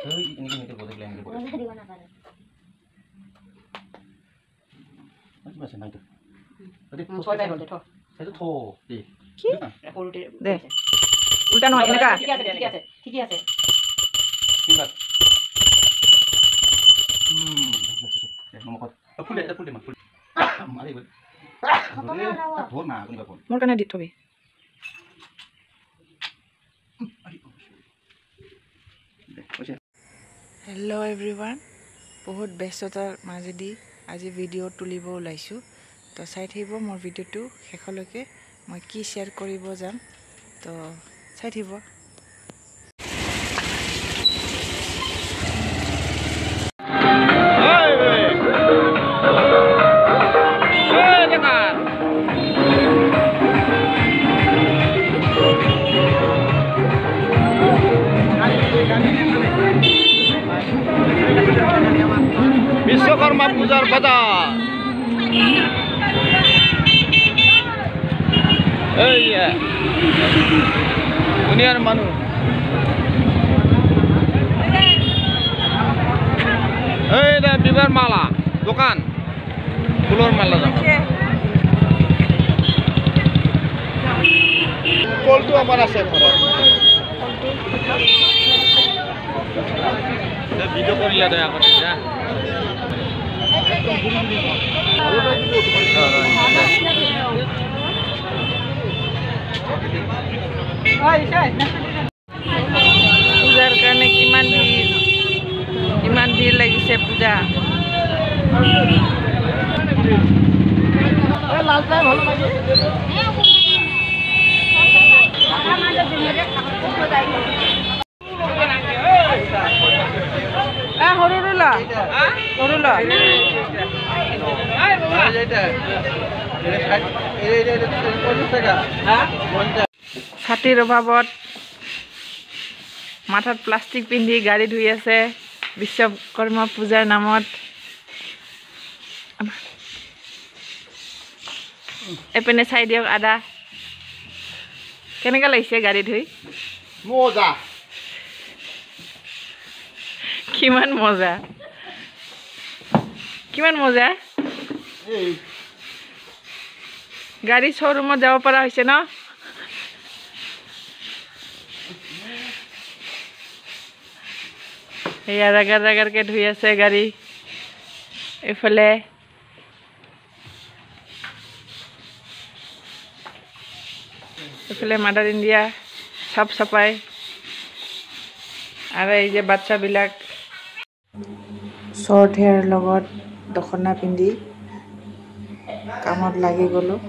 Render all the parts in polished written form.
ini boleh bilang gitu. Boleh di mana kan? Macam mana sih itu? Tadi ছয় বাই হল থ itu tho di. কি সৰুতে দে উল্টা নহয় এনেকা ঠিক আছে ঠিকই আছে Tinggal. Nomor full deh mas full. Mari bud. Thua na kun kun. মোৰ কাৰণে দি থবি হেল্ল' এভৰিৱান বহুত ব্যস্ততাৰ মাজেদি আজি ভিডিঅ' তুলিব ওলাইছোঁ তো চাই থাকিব মোৰ ভিডিঅ'টো শেষলৈকে মই কি শ্বেয়াৰ কৰিব যাম তো চাই থাকিব বিশ্বকর্মা পূজার বাজার এই দুনিয়ার মানুষ এই বিবার মালা দোকান ফুলের মালা কলটো আমার আছে ঘৰত ভিডিও কৰিলা দয়া কৰি যা পূজাৰ কাৰণে কিমান ভিৰ লাগিছে পূজা ছাতিৰ অভাৱত মাথাত প্লাষ্টিক পিন্ধি গাড়ী ধুই আছে বিশ্বকৰ্মা পূজাৰ নামত এপিনে চাই দিয়ক আদা কেনেকৈ লাগিছে গাড়ী ধুই মজা কিমান মজা গাড়ী শ্ব'ৰুমত যাব পৰা হৈছে ন এয়া ৰাগাৰকে ধুই আছে গাড়ী এইফালে মাদাৰ ইণ্ডিয়া চাফ চাফাই আৰু এই যে বাচ্চাবিলাক শ্বৰ্ট হেয়াৰ লগত দখনা পিন্ধি কামত লাগি গ'লোঁ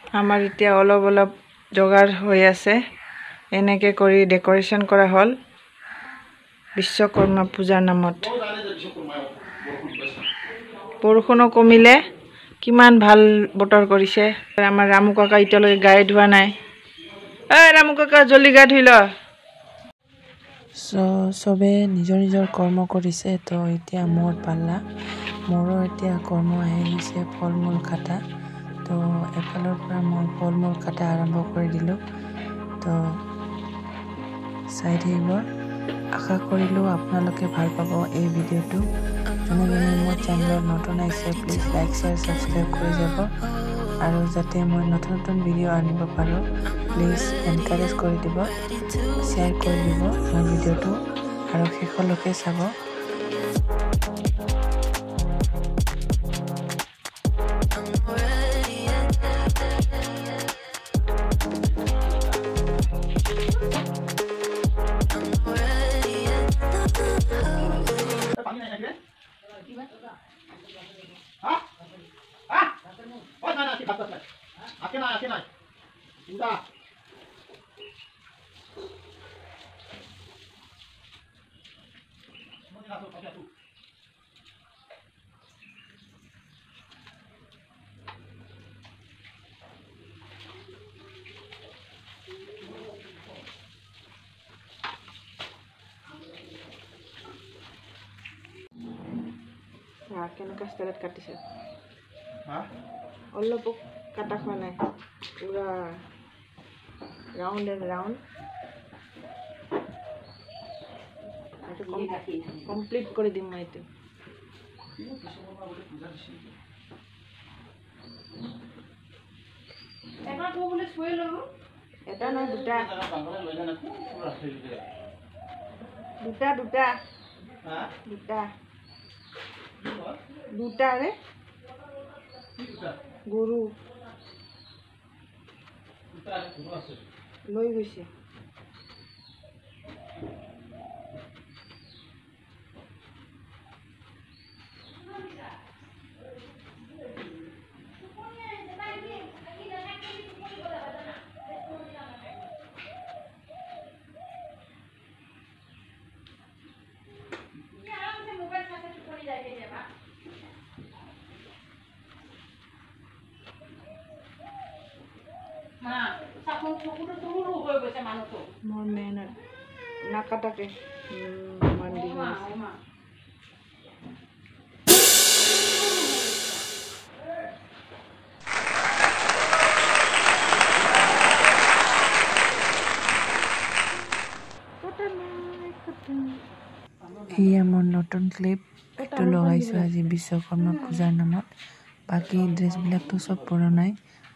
আমাৰ এতিয়া অলপ যোগাৰ হৈ আছে এনেকৈ কৰি ডেক'ৰেশ্যন কৰা হ'ল বিশ্বকৰ্মা পূজাৰ নামত বৰষুণো কমিলে কিমান ভাল বতৰ কৰিছে আমাৰ ৰামু কাকা এতিয়ালৈকে গায়ে ধোৱা নাই ৰামু কাকা জলদি গা ধুই ল চবে নিজৰ কৰ্ম কৰিছে তো এতিয়া মোৰ পাল্লা মোৰো এতিয়া কৰ্ম আহি গৈছে ফল মূল কাটা তো এফালৰ পৰা মই ফল মূল কাটা আৰম্ভ কৰি দিলোঁ তো চাই থাকিব আশা কৰিলোঁ আপোনালোকে ভাল পাব এই ভিডিঅ'টো যোনে মোৰ চেনেলত নতুন আহিছে প্লিজ লাইক শ্বেয়াৰ ছাবস্ক্ৰাইব কৰি যাব আৰু যাতে মই নতুন ভিডিঅ' আনিব পাৰোঁ প্লিজ এনকাৰেজ কৰি দিব শ্বেয়াৰ কৰি দিব মোৰ ভিডিঅ'টো আৰু শেষলৈকে চাব কেনেকুৱা ষ্টাইলত কাটিছে অলপো কাটা খোৱা নাই পুৰা ৰাউণ্ড এণ্ড ৰাউণ্ড কমপ্লিট কৰি দিম মই এইটো এটা নহয় দুটা দুটা দুটা দুটা দুটা ৰে গৰু লৈ গৈছে মোৰ মেইন নাকাটাকে মান্দি এয়া মোৰ নতুন ক্লিপ এইটো লগাইছোঁ আজি বিশ্বকৰ্মা পূজাৰ নামত বাকী ড্ৰেছবিলাকতো চব পুৰণাই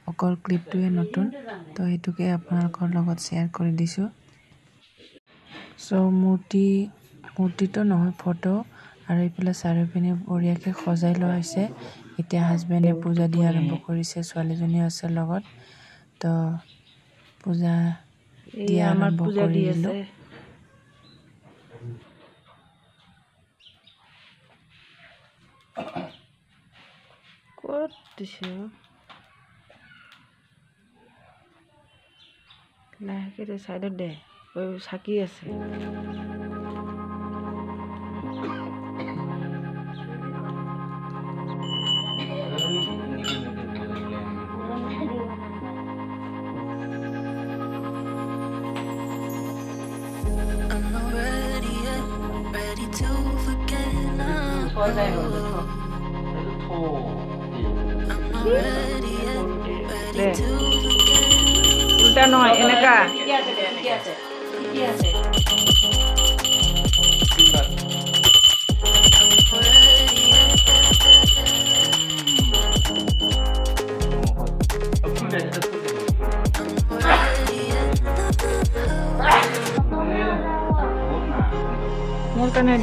অকল ক্লিপটোৱে নতুন তো সেইটোকে আপোনালোকৰ লগত শ্বেয়াৰ কৰি দিছোঁ চ' মূৰ্তিটো নহয় ফটো আৰু এইফালে চাৰিওপিনে বঢ়িয়াকৈ সজাই লোৱা হৈছে এতিয়া হাজবেণ্ডে পূজা দিয়া আৰম্ভ কৰিছে ছোৱালীজনীও আছে লগত তো পূজা দিয়া আৰম্ভ কৰি দিলোঁ ক'ত দিছে লাহেকৈ দে চাইডত দে চাকি আছে উল্টা নহয় এনেকা মোৰ কাৰণে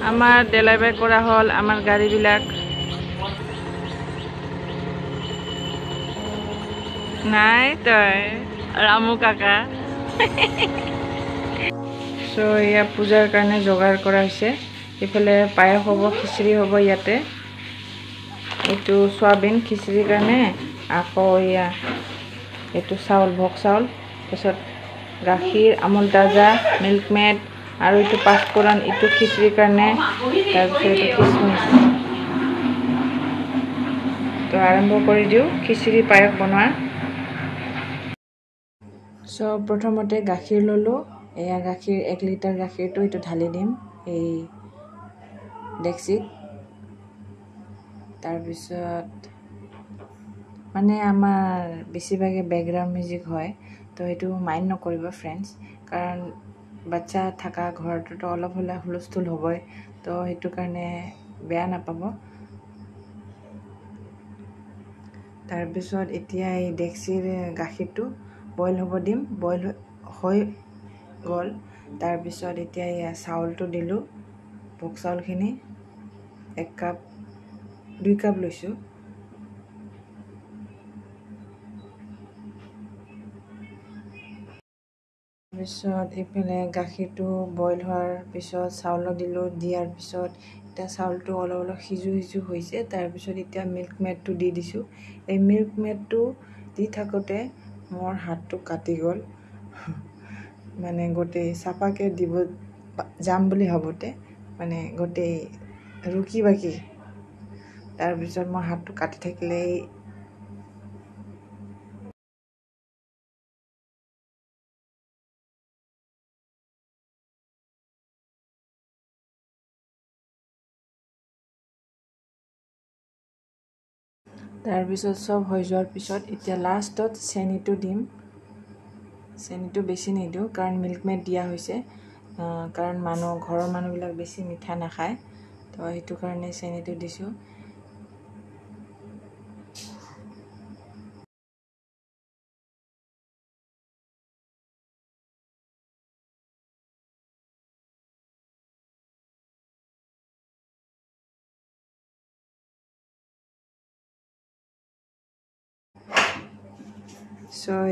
আমাৰ ডেলিভাৰী কৰা হ'ল আমাৰ গাড়ীবিলাক নাই তই ৰামু কাকা চ' এয়া পূজাৰ কাৰণে যোগাৰ কৰা হৈছে এইফালে পায়স হ'ব খিচিৰি হ'ব ইয়াতে এইটো চয়াবিন খিচিৰিৰ কাৰণে আকৌ এয়া এইটো চাউল ভোগ চাউল তাৰপিছত গাখীৰ আমুল তাজা মিল্ক মেড আৰু এইটো পাঁচফোৰণ এইটো খিচিৰিৰ কাৰণে তাৰপিছত এইটো কিচমিচ তো আৰম্ভ কৰি দিওঁ খিচিৰি পায়স বনোৱা চ' প্ৰথমতে গাখীৰ ল'লোঁ এয়া গাখীৰ 1 লিটাৰ গাখীৰটো এইটো ঢালি দিম এই ডেক্সিত তাৰপিছত মানে আমাৰ বেছিভাগে বেকগ্ৰাউণ্ড মিউজিক হয় তো সেইটো মাইণ্ড নকৰিব ফ্ৰেণ্ডছ কাৰণ বাচ্চা থকা ঘৰটোতো অলপ হ'লে হুলস্থুল হ'বই তো সেইটো কাৰণে বেয়া নাপাব তাৰপিছত এতিয়া এই ডেক্সিৰ গাখীৰটো বইল হ'ব দিম। বইল হৈ গ'ল। তাৰপিছত এতিয়া এয়া চাউলটো দিলোঁ। ভোগ চাউলখিনি 1 কাপ 2 কাপ লৈছোঁ। তাৰপিছত এইফালে গাখীৰটো বইল হোৱাৰ পিছত চাউলো দিলোঁ। দিয়াৰ পিছত এতিয়া চাউলটো অলপ অলপ সিজু হৈছে। তাৰপিছত এতিয়া মিল্ক মেডটো দি দিছোঁ। এই মিল্ক মেডটো দি থাকোঁতে মোৰ হাতটো কাটি গ'ল। মানে গোটেই চাফাকৈ দিব যাম বুলি ভাবোঁতে মানে গোটেই ৰুকি বাকি তাৰপিছত মোৰ হাতটো কাটি থাকিলে তাৰপিছত চব হৈ যোৱাৰ পিছত এতিয়া লাষ্টত চেনিটো দিম। চেনিটো বেছি নিদিওঁ কাৰণ মিল্ক মেড দিয়া হৈছে। কাৰণ ঘৰৰ মানুহবিলাক বেছি মিঠা নাখায়, তো সেইটো কাৰণে চেনিটো দিছোঁ।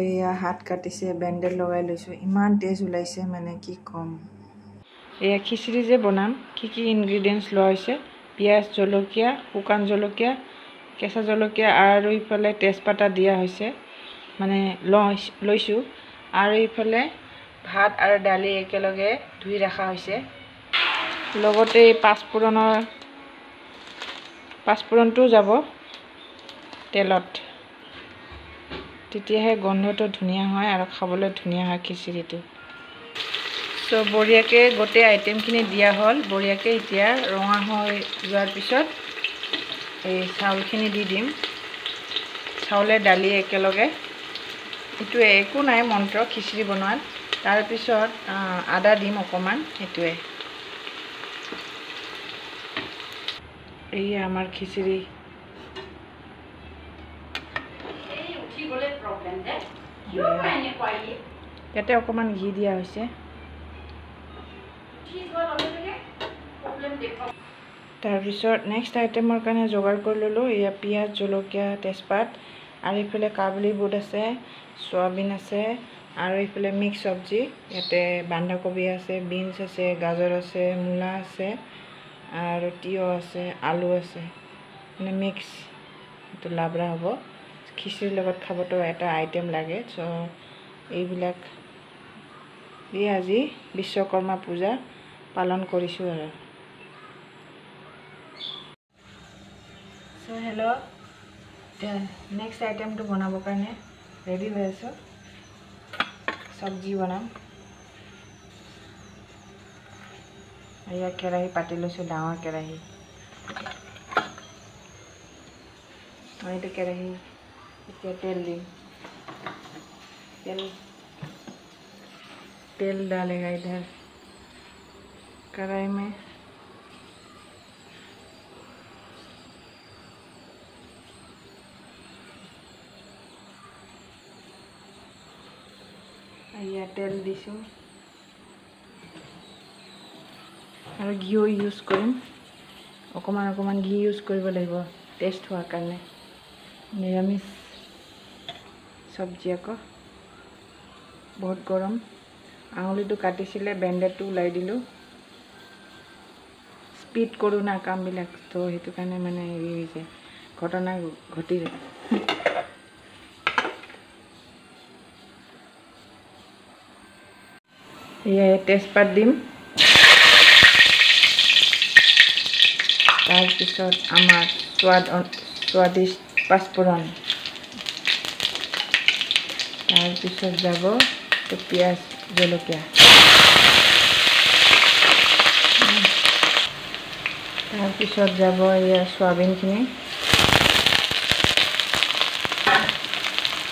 এয়া হাত কাটিছে, বেণ্ডেড লগাই লৈছোঁ। ইমান তেজ ওলাইছে মানে কি ক'ম। এয়া খিচিৰি যে বনাম, কি ইনগ্ৰিডিয়েণ্টছ লোৱা হৈছে: পিঁয়াজ, জলকীয়া, শুকান জলকীয়া, কেঁচা জলকীয়া আৰু ইফালে তেজপাতা দিয়া হৈছে, মানে লৈছোঁ। আৰু ইফালে ভাত আৰু দালি একেলগে ধুই ৰখা হৈছে। লগতে এই পাঁচফোৰণটোও যাব তেলত, তেতিয়াহে গোন্ধটো ধুনীয়া হয় আৰু খাবলৈ ধুনীয়া হয় খিচিৰিটো। বঢ়িয়াকৈ গোটেই আইটেমখিনি দিয়া হ'ল। বঢ়িয়াকৈ এতিয়া ৰঙা হৈ যোৱাৰ পিছত এই চাউলখিনি দি দিম। চাউলে দালি একেলগে, এইটোৱে একো নাই মন্ত্ৰ খিচিৰি বনোৱাত। তাৰপিছত আদা দিম অকণমান, সেইটোৱে। এই আমাৰ খিচিৰি। ইয়াতে অকণমান ঘি দিয়া হৈছে। তাৰপিছত নেক্সট আইটেমৰ কাৰণে যোগাৰ কৰি ল'লোঁ। এয়া পিঁয়াজ, জলকীয়া, তেজপাত, আৰু এইফালে কাবুলী বুট আছে, চয়াবিন আছে, আৰু এইফালে মিক্স চব্জি। ইয়াতে বন্ধাকবি আছে, বিনছ আছে, গাজৰ আছে, মূলা আছে, আৰু তিয়ঁহ আছে, আলু আছে, মানে মিক্স। এইটো লাবৰা হ'ব। খিচিৰিৰ লগত খাবতো এটা আইটেম লাগে। এইবিলাক দি আজি বিশ্বকৰ্মা পূজা পালন কৰিছোঁ আৰু। হেল্ল', নেক্সট আইটেমটো বনাবৰ কাৰণে ৰেডি হৈ আছোঁ। চব্জি বনাম। এয়া কেৰাহী পাতি লৈছোঁ, ডাঙৰ কেৰাহী। এইটো কেৰাহী, এতিয়া তেল দিম। तेल डालेगा इधर कढ़ाई में। या तेल दिছোঁ আৰু ঘিউ ইউজ কৰিম। অকণমান ঘি ইউজ কৰিব লাগিব টেষ্ট হোৱাৰ কাৰণে। নিৰামিষ চব্জি আকৌ বহুত গৰম। আঙুলিটো কাটিছিলে, বেণ্ডেডটো ওলাই দিলোঁ। স্পীড কৰোঁ না কামবিলাক, তো সেইটো কাৰণে মানে হেৰি হৈ যায়, ঘটনা ঘটি যায়। এয়া তেজপাত দিম। তাৰপিছত আমাৰ স্বাদিষ্ট পাঁচফোৰণ। তাৰপিছত যাব পিঁয়াজ, জলকীয়া। তাৰপিছত যাব এয়া চয়াবিনখিনি।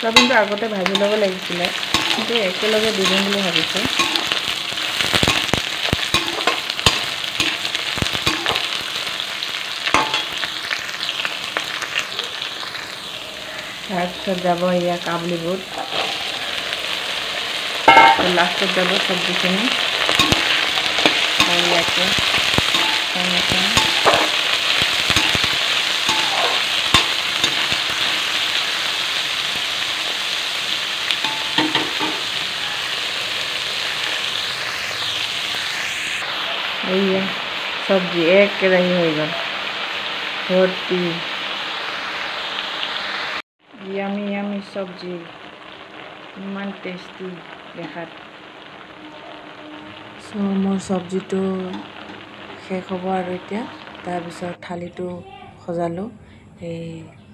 চয়াবিনটো আগতে ভাজি ল'ব লাগিছিলে, কিন্তু একেলগে দি দিম বুলি ভাবিছোঁ। তাৰপিছত যাব এয়া কাবুলী বুট, লাষ্টত যাব চব্জিখিনি আৰু ইয়াতে টমেটো, এইয়া চব্জি এক কেৰাহী হৈ গ'ল ভৰ্তি ইয়ামি ইয়ামি চব্জি, ইমান টেষ্টি দেখাত। মোৰ চব্জিটো শেষ হ'ব আৰু এতিয়া তাৰপিছত থালিটো সজালোঁ। এই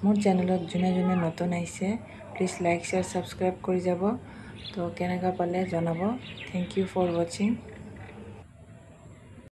মোৰ চেনেলত যোনে যোনে নতুন আহিছে প্লিজ লাইক শ্বেয়াৰ ছাবস্ক্ৰাইব কৰি যাব। তো কেনেকুৱা পালে জনাব। থেংক ইউ ফৰ ৱাচিং।